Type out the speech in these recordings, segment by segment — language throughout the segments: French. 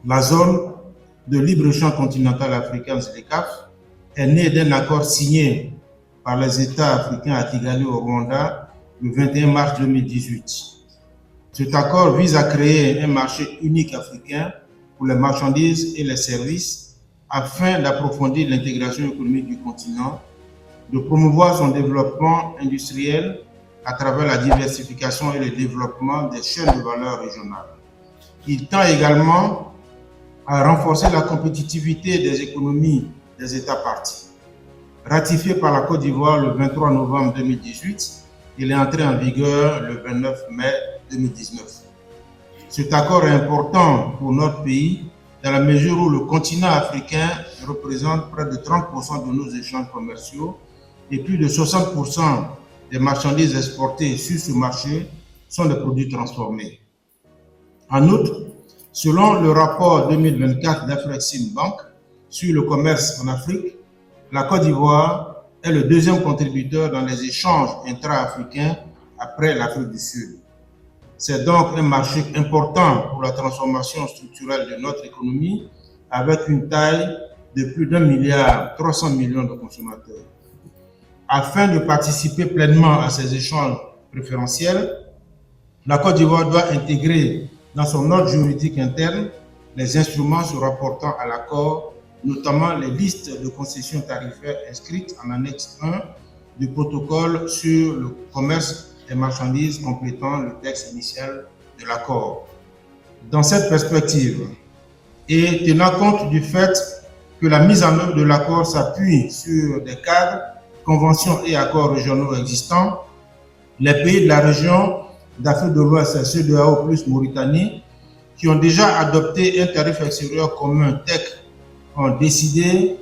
La zone de libre-échange continental africain, ZLECAf, est née d'un accord signé par les États africains à Kigali au Rwanda le 21 mars 2018. Cet accord vise à créer un marché unique africain pour les marchandises et les services afin d'approfondir l'intégration économique du continent, de promouvoir son développement industriel à travers la diversification et le développement des chaînes de valeur régionales. Il tend également à renforcer la compétitivité des économies des États parties. Ratifié par la Côte d'Ivoire le 23 novembre 2018, il est entré en vigueur le 29 mai 2019. Cet accord est important pour notre pays dans la mesure où le continent africain représente près de 30% de nos échanges commerciaux et plus de 60% des marchandises exportées sur ce marché sont des produits transformés. En outre, selon le rapport 2024 d'Afreximbank sur le commerce en Afrique, la Côte d'Ivoire est le deuxième contributeur dans les échanges intra-africains après l'Afrique du Sud. C'est donc un marché important pour la transformation structurelle de notre économie avec une taille de plus d'1,3 milliard de consommateurs. Afin de participer pleinement à ces échanges préférentiels, la Côte d'Ivoire doit intégrer dans son ordre juridique interne les instruments se rapportant à l'accord, notamment les listes de concessions tarifaires inscrites en annexe 1 du protocole sur le commerce des marchandises complétant le texte initial de l'accord. Dans cette perspective, et tenant compte du fait que la mise en œuvre de l'accord s'appuie sur des cadres, conventions et accords régionaux existants, les pays de la région d'Afrique de l'Ouest, CEDEAO plus Mauritanie, qui ont déjà adopté un tarif extérieur commun TEC, ont décidé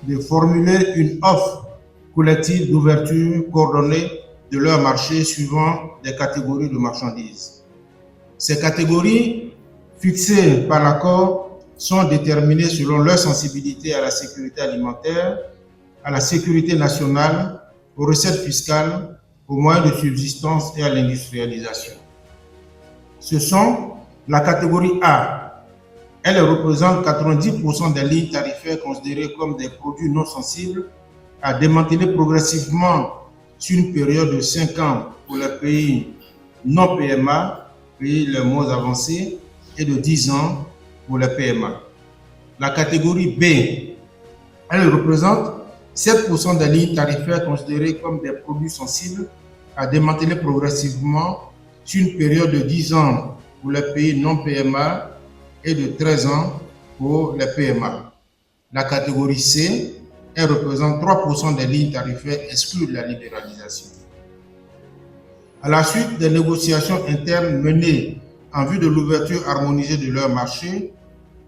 de formuler une offre collective d'ouverture coordonnée de leur marché suivant des catégories de marchandises. Ces catégories, fixées par l'accord, sont déterminées selon leur sensibilité à la sécurité alimentaire, à la sécurité nationale, aux recettes fiscales, aux moyens de subsistance et à l'industrialisation. Ce sont la catégorie A. Elle représente 90% des lignes tarifaires considérées comme des produits non sensibles à démanteler progressivement sur une période de 5 ans pour les pays non PMA, pays les moins avancés, et de 10 ans pour les PMA. La catégorie B, elle représente 7% des lignes tarifaires considérées comme des produits sensibles à démanteler progressivement sur une période de 10 ans pour les pays non PMA et de 13 ans pour les PMA. La catégorie C, elle représente 3% des lignes tarifaires exclues de la libéralisation. À la suite des négociations internes menées en vue de l'ouverture harmonisée de leur marché,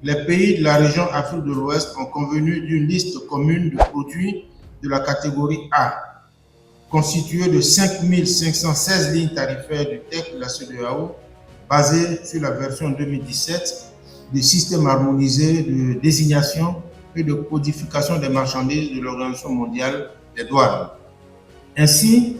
les pays de la région Afrique de l'Ouest ont convenu d'une liste commune de produits de la catégorie A, constituée de 5 516 lignes tarifaires du TEC de la CEDEAO, basées sur la version 2017 du système harmonisé de désignation et de codification des marchandises de l'Organisation mondiale des douanes. Ainsi,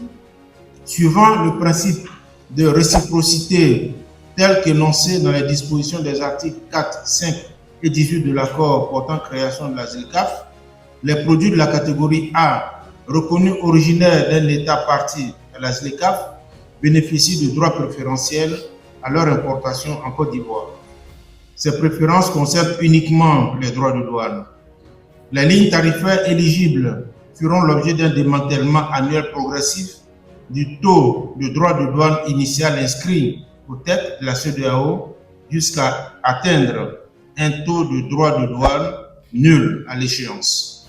suivant le principe de réciprocité tel qu'énoncé dans les dispositions des articles 4, 5 et 18 de l'accord portant création de la ZLECAf, les produits de la catégorie A reconnus originaires d'un État partie à la ZLECAf bénéficient de droits préférentiels à leur importation en Côte d'Ivoire. Ces préférences concernent uniquement les droits de douane. Les lignes tarifaires éligibles feront l'objet d'un démantèlement annuel progressif du taux de droit de douane initial inscrit au TEC de la CEDEAO jusqu'à atteindre un taux de droit de douane nul à l'échéance.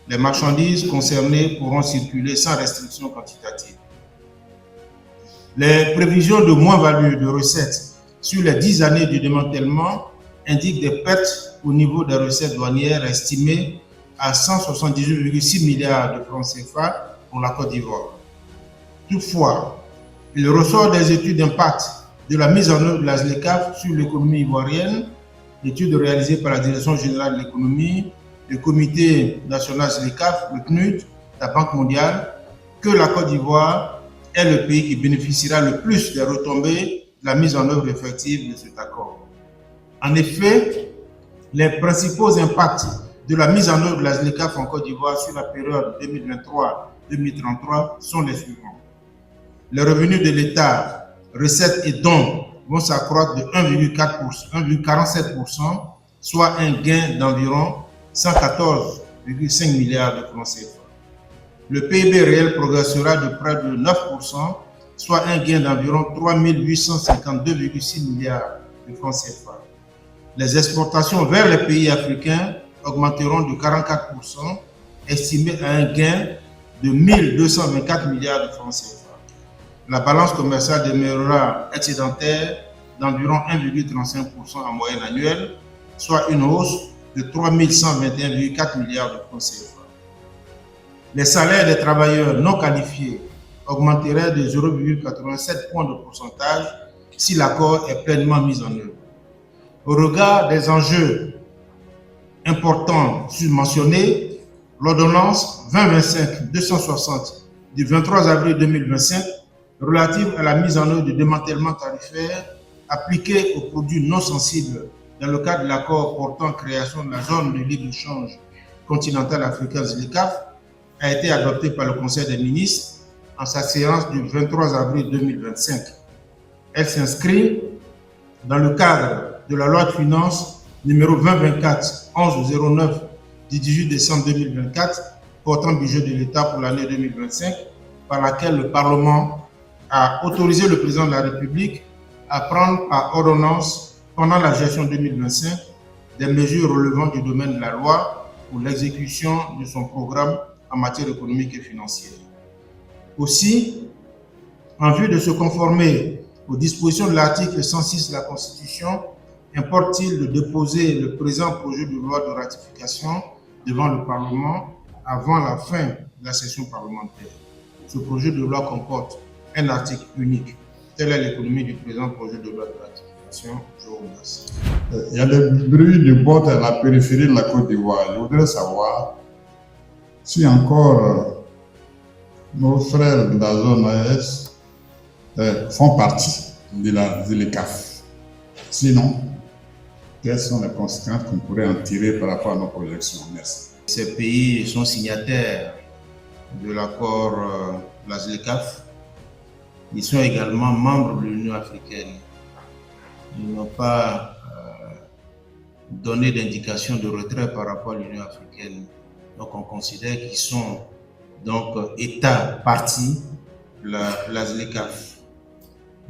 Les marchandises concernées pourront circuler sans restriction quantitative. Les prévisions de moins-value de recettes sur les 10 années du démantèlement indiquent des pertes au niveau des recettes douanières estimées à 178,6 milliards de francs CFA pour la Côte d'Ivoire. Toutefois, il ressort des études d'impact de la mise en œuvre de la ZLECAf sur l'économie ivoirienne, études réalisées par la Direction générale de l'économie, le Comité national ZLECAf, le PNUD, la Banque mondiale, que la Côte d'Ivoire est le pays qui bénéficiera le plus des retombées de la mise en œuvre effective de cet accord. En effet, Les principaux impacts de la mise en œuvre de la ZLECAf en Côte d'Ivoire sur la période 2023-2033 sont les suivants. Les revenus de l'État, recettes et dons vont s'accroître de 1,47%, soit un gain d'environ 114,5 milliards de francs CFA. Le PIB réel progressera de près de 9%, soit un gain d'environ 3 852,6 milliards de francs CFA. Les exportations vers les pays africains augmenteront de 44%, estimé à un gain de 1 224 milliards de francs CFA. La balance commerciale demeurera excédentaire d'environ 1,35% en moyenne annuelle, soit une hausse de 3 121,4 milliards de francs CFA. Les salaires des travailleurs non qualifiés augmenteraient de 0,87 points de pourcentage si l'accord est pleinement mis en œuvre. Au regard des enjeux importants mentionnés, l'ordonnance 2025-260 du 23 avril 2025 relative à la mise en œuvre du démantèlement tarifaire appliqué aux produits non sensibles dans le cadre de l'accord portant création de la zone de libre-échange continentale africaine ZLECAf a été adoptée par le Conseil des ministres en sa séance du 23 avril 2025. Elle s'inscrit dans le cadre de la loi de finances numéro 2024-1109 du 18 décembre 2024 portant budget de l'État pour l'année 2025, par laquelle le Parlement a autorisé le président de la République à prendre par ordonnance pendant la gestion 2025 des mesures relevant du domaine de la loi pour l'exécution de son programme en matière économique et financière. Aussi, en vue de se conformer aux dispositions de l'article 106 de la Constitution, importe-t-il de déposer le présent projet de loi de ratification devant le Parlement avant la fin de la session parlementaire. Ce projet de loi comporte un article unique. Telle est l'économie du présent projet de loi de ratification. Je vous remercie. Il y a des bruits de bottes à la périphérie de la Côte d'Ivoire. Je voudrais savoir si encore nos frères de la zone AES font partie de la ZLECAf. Sinon, quelles sont les conséquences qu'on pourrait en tirer par rapport à nos projections? Merci. Ces pays sont signataires de l'accord de la ZLECAf. Ils sont également membres de l'Union africaine. Ils n'ont pas donné d'indication de retrait par rapport à l'Union africaine. Donc on considère qu'ils sont donc État partie de la ZLECAf.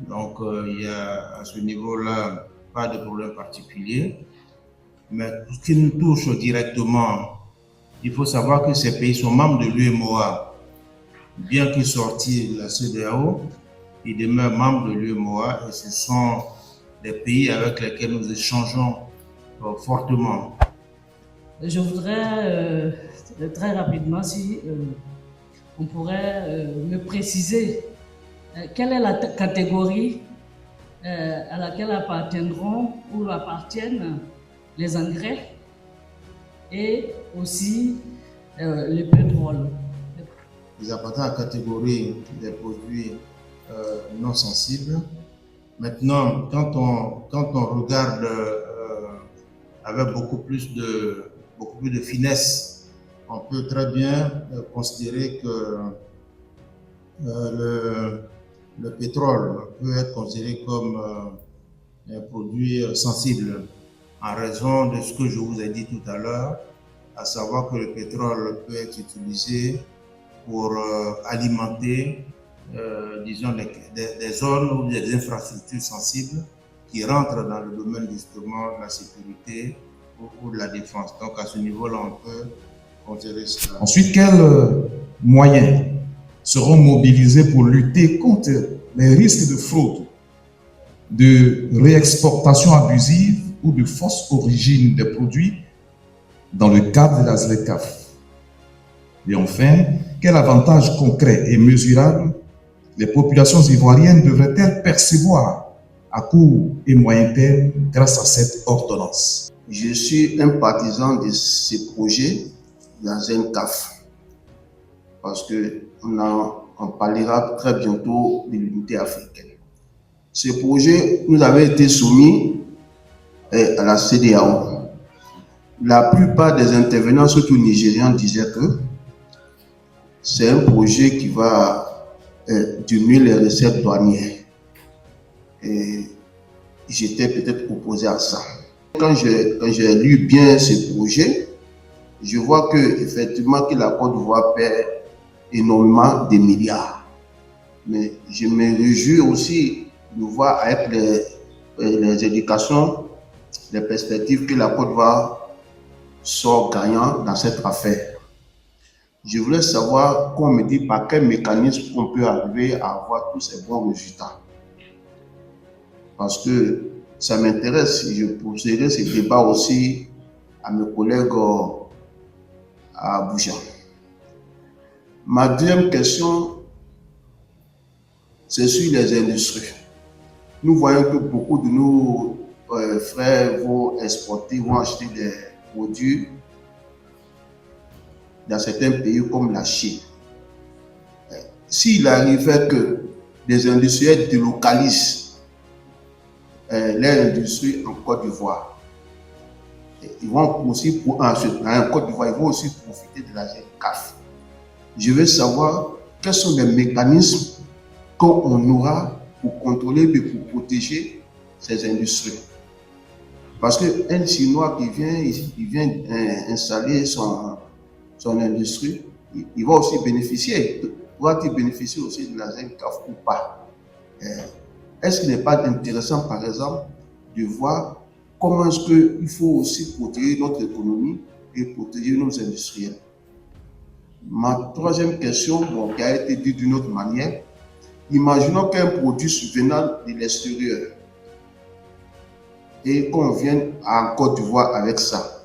Donc il y a à ce niveau-là pas de problème particulier. Mais pour ce qui nous touche directement, il faut savoir que ces pays sont membres de l'UEMOA. Bien que sortis de la CEDEAO, ils demeurent membres de l'UEMOA et ce sont des pays avec lesquels nous échangeons fortement. Je voudrais très rapidement, si on pourrait me préciser quelle est la catégorie à laquelle appartiendront ou appartiennent les engrais et aussi le pétrole. Ils appartiennent à la catégorie des produits non sensibles. Maintenant, quand on regarde avec beaucoup plus de finesse, on peut très bien considérer que le pétrole peut être considéré comme un produit sensible en raison de ce que je vous ai dit tout à l'heure, à savoir que le pétrole peut être utilisé pour alimenter, disons, des zones ou des infrastructures sensibles qui rentrent dans le domaine justement de la sécurité ou de la défense. Donc à ce niveau-là, on peut considérer cela. Ensuite, quels moyens seront mobilisés pour lutter contre les risques de fraude, de réexportation abusive ou de fausse origine des produits dans le cadre de la ZLECAf? Et enfin, quel avantage concret et mesurable les populations ivoiriennes devraient-elles percevoir à court et moyen terme grâce à cette ordonnance? Je suis un partisan de ces projets dans la ZLECAf parce qu'on parlera très bientôt de l'unité africaine. Ce projet nous avait été soumis à la CEDEAO La plupart des intervenants, surtout nigérians, disaient que c'est un projet qui va diminuer les recettes douanières. Et j'étais peut-être opposé à ça. Quand j'ai lu bien ce projet, je vois effectivement que la Côte d'Ivoire perd énormément de milliards. Mais je me réjouis aussi de voir avec les éducations, les perspectives que la Côte d'Ivoire sort gagnant dans cette affaire. Je voulais savoir qu'on me dit par quel mécanisme on peut arriver à avoir tous ces bons résultats. Parce que ça m'intéresse, je poserai ce débat aussi à mes collègues à Abuja. Ma deuxième question, c'est sur les industries. Nous voyons que beaucoup de nos frères vont exporter, vont acheter des produits dans certains pays comme la Chine. S'il arrivait que des industriels délocalisent leur industrie en Côte d'Ivoire, ils vont aussi, en Côte d'Ivoire, ils vont aussi profiter de la CAF. Je veux savoir quels sont les mécanismes qu'on aura pour contrôler et pour protéger ces industries. Parce qu'un Chinois qui vient installer son industrie, il va aussi bénéficier. Pourra-t-il bénéficier aussi de la CAF ou pas? Est-ce qu'il n'est pas intéressant, par exemple, de voir comment est-ce qu'il faut aussi protéger notre économie et protéger nos industriels? Ma troisième question, qui a été dite d'une autre manière, imaginons qu'un produit venant de l'extérieur et qu'on vienne en Côte d'Ivoire avec ça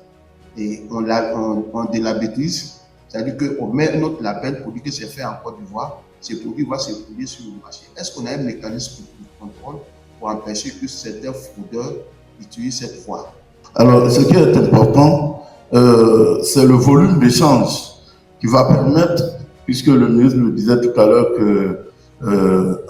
et on délabellise, c'est-à-dire qu'on met notre label produit que c'est fait en Côte d'Ivoire, ce produit va se produire sur le marché. Est-ce qu'on a un mécanisme de contrôle pour empêcher que certains fraudeurs utilisent cette voie? Alors, ce qui est important, c'est le volume d'échange qui va permettre, puisque le ministre le disait tout à l'heure, que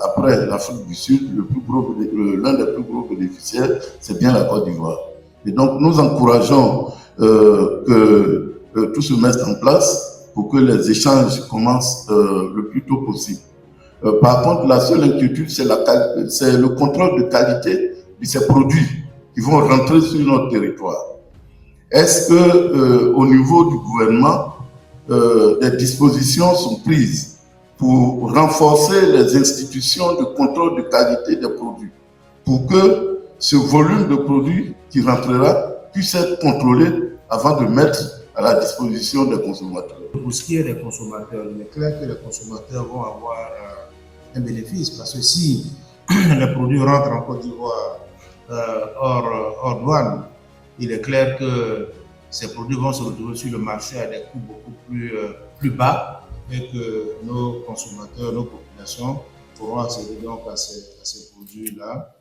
après l'Afrique du Sud, l'un des plus gros bénéficiaires, c'est bien la Côte d'Ivoire. Et donc, nous encourageons que tout se mette en place pour que les échanges commencent le plus tôt possible. Par contre, la seule inquiétude, c'est le contrôle de qualité de ces produits qui vont rentrer sur notre territoire. Est-ce que, au niveau du gouvernement, des dispositions sont prises pour renforcer les institutions de contrôle de qualité des produits, pour que ce volume de produits qui rentrera puisse être contrôlé avant de mettre à la disposition des consommateurs? Pour ce qui est des consommateurs, il est clair que les consommateurs vont avoir un bénéfice, parce que si les produits rentrent en Côte d'Ivoire hors douane, il est clair que ces produits vont se retrouver sur le marché à des coûts beaucoup plus bas, et que nos consommateurs, nos populations pourront accéder donc à ces produits-là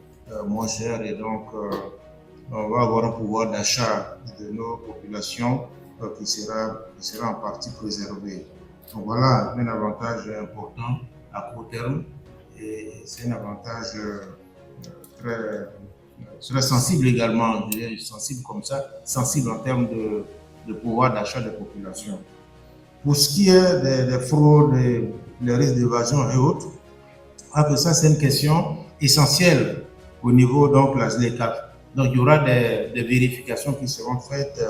moins chers, et donc on va avoir un pouvoir d'achat de nos populations qui sera en partie préservé. Donc voilà un avantage important à court terme, et c'est un avantage très sensible également, sensible comme ça, sensible en termes de pouvoir d'achat des populations. Pour ce qui est des fraudes, les risques d'évasion et autres, ça c'est une question essentielle au niveau donc la ZLECAf. Donc il y aura des vérifications qui seront faites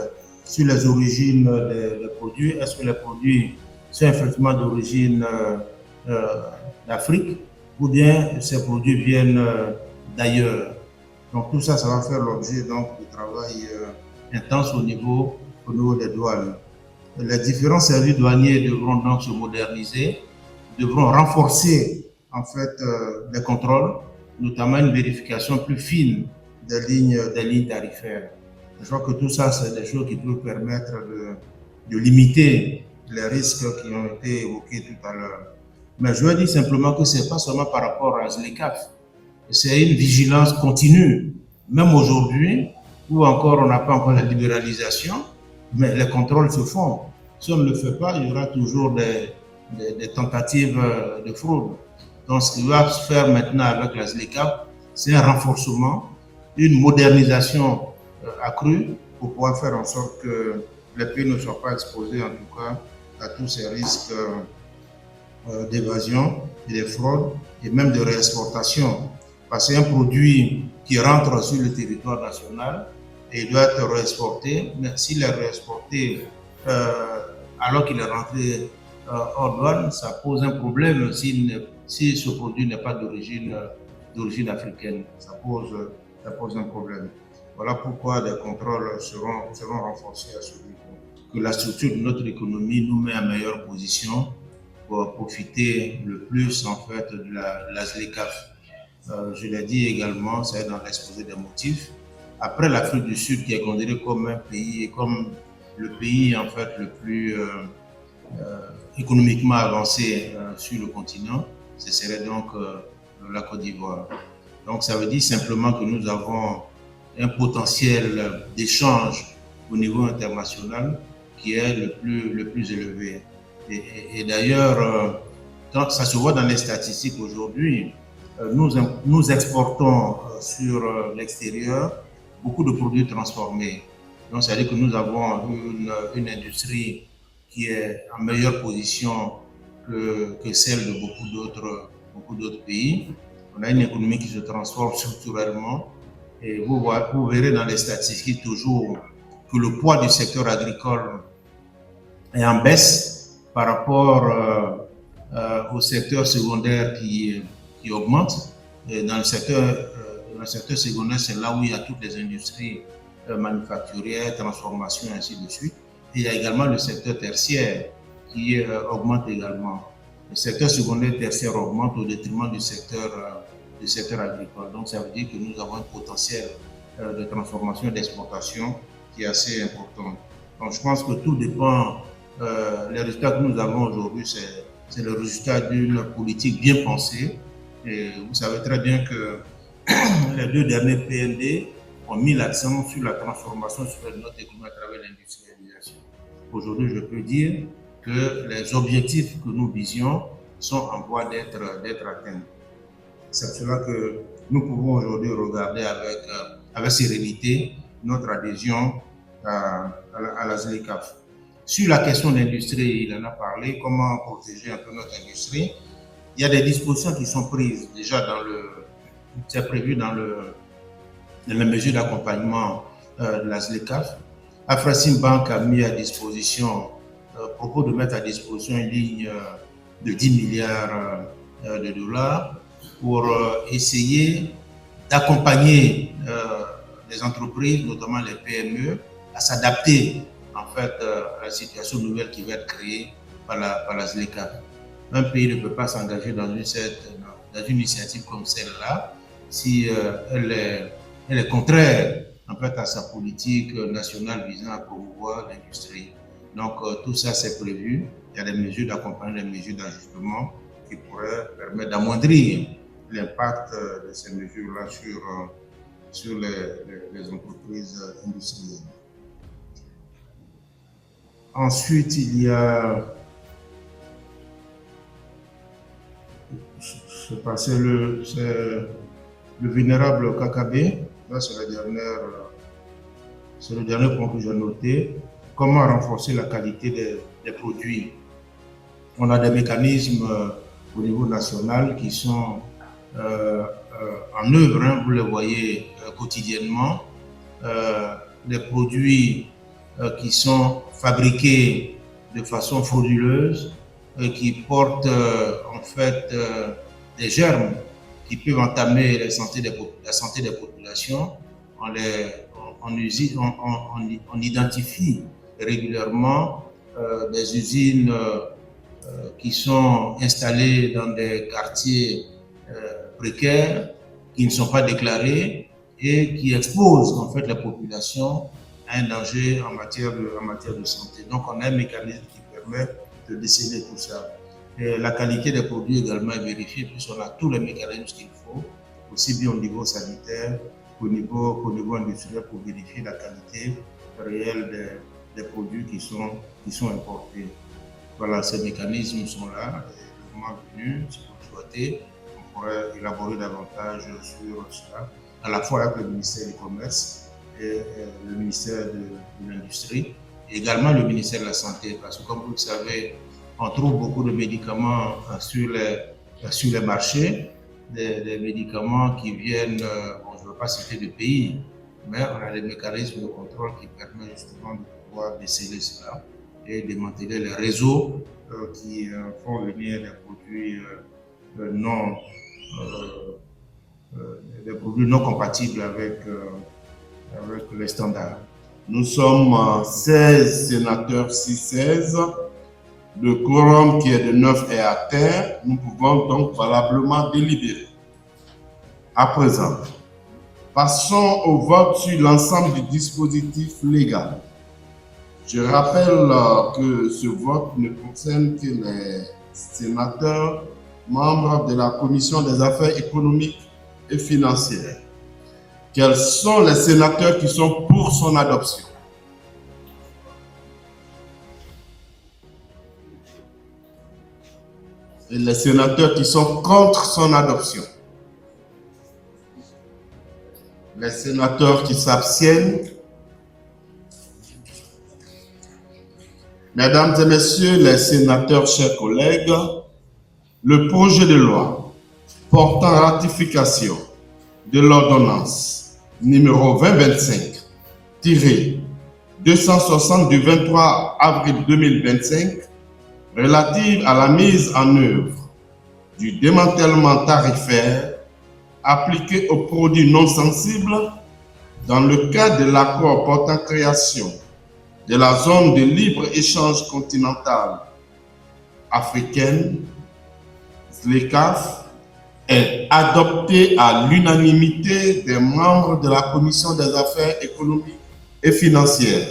sur les origines des produits. Est-ce que les produits sont effectivement d'origine d'Afrique, ou bien ces produits viennent d'ailleurs? Donc tout ça, ça va faire l'objet donc de travail intense au niveau des douanes. Les différents services douaniers devront donc se moderniser, devront renforcer en fait les contrôles, notamment une vérification plus fine des lignes tarifaires. Je crois que tout ça, c'est des choses qui peuvent permettre de limiter les risques qui ont été évoqués tout à l'heure. Mais je veux dire simplement que ce n'est pas seulement par rapport à ZLECAf, c'est une vigilance continue. Même aujourd'hui, où encore on n'a pas encore la libéralisation, mais les contrôles se font. Si on ne le fait pas, il y aura toujours des tentatives de fraude. Donc ce qui va se faire maintenant avec la ZLECAf, c'est un renforcement, une modernisation accrue pour pouvoir faire en sorte que les pays ne soient pas exposés en tout cas à tous ces risques d'évasion et de fraude et même de réexportation. Parce que c'est un produit qui rentre sur le territoire national et il doit être réexporté. Mais s'il est réexporté alors qu'il est rentré hors douane, ça pose un problème si ce produit n'est pas d'origine africaine. Ça pose un problème. Voilà pourquoi des contrôles seront renforcés à ce niveau. Que la structure de notre économie nous met en meilleure position pour profiter le plus en fait de la ZLECAf. Je l'ai dit également, c'est dans l'exposé des motifs. Après l'Afrique du Sud, qui est considérée comme un pays, comme le pays en fait le plus économiquement avancé sur le continent, ce serait donc la Côte d'Ivoire. Donc ça veut dire simplement que nous avons un potentiel d'échange au niveau international qui est le plus élevé. Et d'ailleurs, quand ça se voit dans les statistiques aujourd'hui, nous exportons sur l'extérieur beaucoup de produits transformés. Donc, c'est-à-dire que nous avons une industrie qui est en meilleure position que celle de beaucoup d'autres pays. On a une économie qui se transforme structurellement. Et vous verrez dans les statistiques toujours que le poids du secteur agricole est en baisse par rapport au secteur secondaire qui augmente. Et dans le secteur secondaire, c'est là où il y a toutes les industries manufacturières, transformation et ainsi de suite. Et il y a également le secteur tertiaire qui augmente également. Le secteur secondaire et tertiaire augmente au détriment du secteur agricole. Donc ça veut dire que nous avons un potentiel de transformation et d'exportation qui est assez important. Donc je pense que tout dépend, les résultats que nous avons aujourd'hui, c'est le résultat d'une politique bien pensée. Et vous savez très bien que les 2 derniers PND ont mis l'accent sur la transformation de notre économie à travers l'industrialisation. Aujourd'hui, je peux dire que les objectifs que nous visions sont en voie d'être atteints. C'est pour cela que nous pouvons aujourd'hui regarder avec sérénité notre adhésion à la ZLECAf. Sur la question de l'industrie, il en a parlé, comment protéger un peu notre industrie. Il y a des dispositions qui sont prises déjà c'est prévu dans la mesure d'accompagnement de la ZLECAf. Afreximbank a mis à disposition, propos de mettre à disposition une ligne de 10 milliards de dollars pour essayer d'accompagner les entreprises, notamment les PME, à s'adapter en fait à la situation nouvelle qui va être créée par la ZLECAf. Un pays ne peut pas s'engager dans une initiative comme celle-là si elle est contraire en fait à sa politique nationale visant à promouvoir l'industrie. Donc tout ça c'est prévu. Il y a des mesures d'accompagnement, des mesures d'ajustement qui pourraient permettre d'amoindrir l'impact de ces mesures-là sur les entreprises industrielles. Ensuite, il y a c'est le vénérable KKB. Là, c'est le dernier point que j'ai noté. Comment renforcer la qualité des produits? On a des mécanismes au niveau national qui sont en œuvre, hein, vous le voyez quotidiennement. Des produits qui sont fabriqués de façon frauduleuse, qui portent en fait des germes qui peuvent entamer la santé des populations. On identifie régulièrement des usines qui sont installées dans des quartiers précaires, qui ne sont pas déclarés et qui exposent en fait la population à un danger en matière de santé. Donc on a un mécanisme qui permet de déceler tout ça. Et la qualité des produits également est vérifiée puisqu'on a tous les mécanismes qu'il faut, aussi bien au niveau sanitaire qu'au niveau industriel pour vérifier la qualité réelle des produits qui sont importés. Voilà, ces mécanismes sont là. Et le moment venu, si vous le souhaitez, on pourrait élaborer davantage sur cela, à la fois avec le ministère du Commerce le ministère de l'Industrie, et également le ministère de la Santé, parce que comme vous le savez, on trouve beaucoup de médicaments sur les marchés, des médicaments qui viennent, bon, je ne veux pas citer de pays, mais on a des mécanismes de contrôle qui permettent justement de pouvoir déceler cela et démanteler les réseaux qui font venir des produits non compatibles avec les standards. Nous sommes 16 sénateurs, 6-16. Le quorum qui est de 9 est à terre. Nous pouvons donc valablement délibérer. À présent, passons au vote sur l'ensemble du dispositif légal. Je rappelle que ce vote ne concerne que les sénateurs membres de la Commission des affaires économiques et financières. Quels sont les sénateurs qui sont pour son adoption? Et les sénateurs qui sont contre son adoption? Les sénateurs qui s'abstiennent? Mesdames et messieurs les sénateurs, chers collègues, le projet de loi portant ratification de l'ordonnance numéro 2025-260 du 23 avril 2025 relative à la mise en œuvre du démantèlement tarifaire appliqué aux produits non sensibles dans le cadre de l'accord portant création de la zone de libre-échange continentale africaine, ZLECAf, est adopté à l'unanimité des membres de la Commission des affaires économiques et financières.